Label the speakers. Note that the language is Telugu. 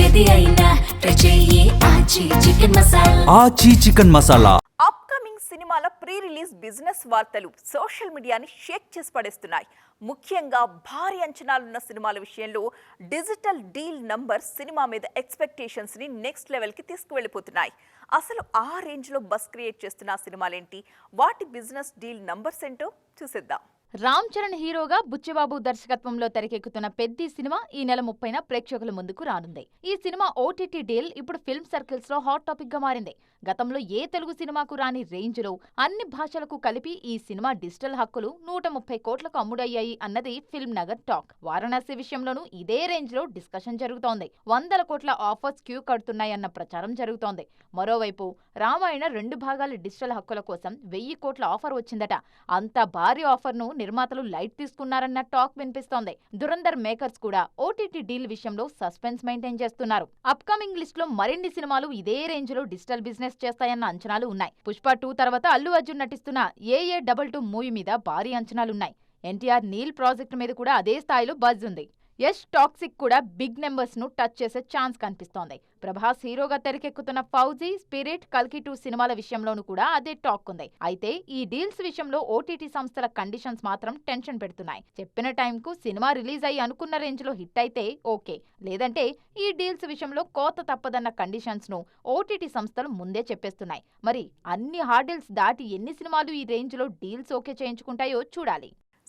Speaker 1: ఏది అయినా ట్రై చెయ్యి ఆచి చికెన్ మసాలా.
Speaker 2: ఆచి చికెన్ మసాలా.
Speaker 3: అప్కమింగ్ సినిమాల ప్రీ రిలీజ్ బిజినెస్ వార్తలు సోషల్ మీడియాని షేక్ చేసి పడేస్తున్నాయి. ముఖ్యంగా భారీ అంచనాలున్న సినిమాల విషయంలో డిజిటల్ డీల్ నంబర్ సినిమా మీద ఎక్స్పెక్టేషన్స్ ని నెక్స్ట్ లెవెల్ కి తీసుకువెళ్ళిపోతున్నాయి. అసలు ఆ రేంజ్ లో బస్ క్రియేట్ చేస్తున్న సినిమాలేంటి, వాటి బిజినెస్ డీల్ నంబర్స్ ఏంటో చూసేద్దాం.
Speaker 4: రామ్ చరణ్ హీరోగా బుచ్చిబాబు దర్శకత్వంలో తెరకెక్కుతున్న పెద్ది సినిమా ఈ నెల 30న ప్రేక్షకుల ముందుకు రానుంది. ఈ సినిమా ఓటీటీ డీల్ ఇప్పుడు ఫిల్మ్ సర్కిల్స్ లో హాట్ టాపిక్ గా మారింది. గతంలో ఏ తెలుగు సినిమాకు రాని రేంజ్ లో అన్ని భాషలకు కలిపి ఈ సినిమా డిజిటల్ హక్కులు 130 కోట్లకు అమ్ముడయ్యాయి అన్నది ఫిల్మ్ నగర్ టాక్. వారణాసి విషయంలోనూ ఇదే రేంజ్ లో డిస్కషన్ జరుగుతోంది. 100 కోట్ల ఆఫర్స్ క్యూ కడుతున్నాయన్న ప్రచారం జరుగుతోంది. మరోవైపు రామాయణ 2 భాగాల డిజిటల్ హక్కుల కోసం 1000 కోట్ల ఆఫర్ వచ్చిందట. అంత భారీ ఆఫర్ ను నిర్మాతలు లైట్ తీసుకున్నారన్న టాక్ వినిపిస్తోంది. దురంధర్ మేకర్స్ కూడా ఓటీటీ డీల్ విషయంలో సస్పెన్స్ మెయింటైన్ చేస్తున్నారు. అప్కమింగ్ లిస్ట్ లో మరిన్ని సినిమాలు ఇదే రేంజ్ లో డిజిటల్ బిజినెస్ చేస్తాయన్న అంచనాలు ఉన్నాయి. పుష్ప 2 తర్వాత అల్లు అర్జున్ నటిస్తున్న AA22 మూవీ మీద భారీ అంచనాలున్నాయి. ఎన్టీఆర్ నీల్ ప్రాజెక్టు మీద కూడా అదే స్థాయిలో బజ్ ఉంది. యష్ టాక్సిక్ కూడా బిగ్ నెంబర్స్ ను టచ్ చేసే ఛాన్స్ కనిపిస్తోంది. ప్రభాస్ హీరోగా తెరకెక్కుతున్న ఫౌజీ, స్పిరిట్, కల్కి 2 సినిమాల విషయంలోనూ కూడా అదే టాక్ ఉంది. అయితే ఈ డీల్స్ విషయంలో ఓటీటీ సంస్థల కండిషన్స్ మాత్రం టెన్షన్ పెడుతున్నాయి. చెప్పిన టైంకు సినిమా రిలీజ్ అయ్యి అనుకున్న రేంజ్ లో హిట్ అయితే ఓకే, లేదంటే ఈ డీల్స్ విషయంలో కోత తప్పదన్న కండిషన్స్ ను ఓటీటీ సంస్థలు ముందే చెప్పేస్తున్నాయి. మరి అన్ని హార్డిల్స్ దాటి ఎన్ని సినిమాలు ఈ రేంజ్ లో డీల్స్ ఓకే చేయించుకుంటాయో చూడాలి.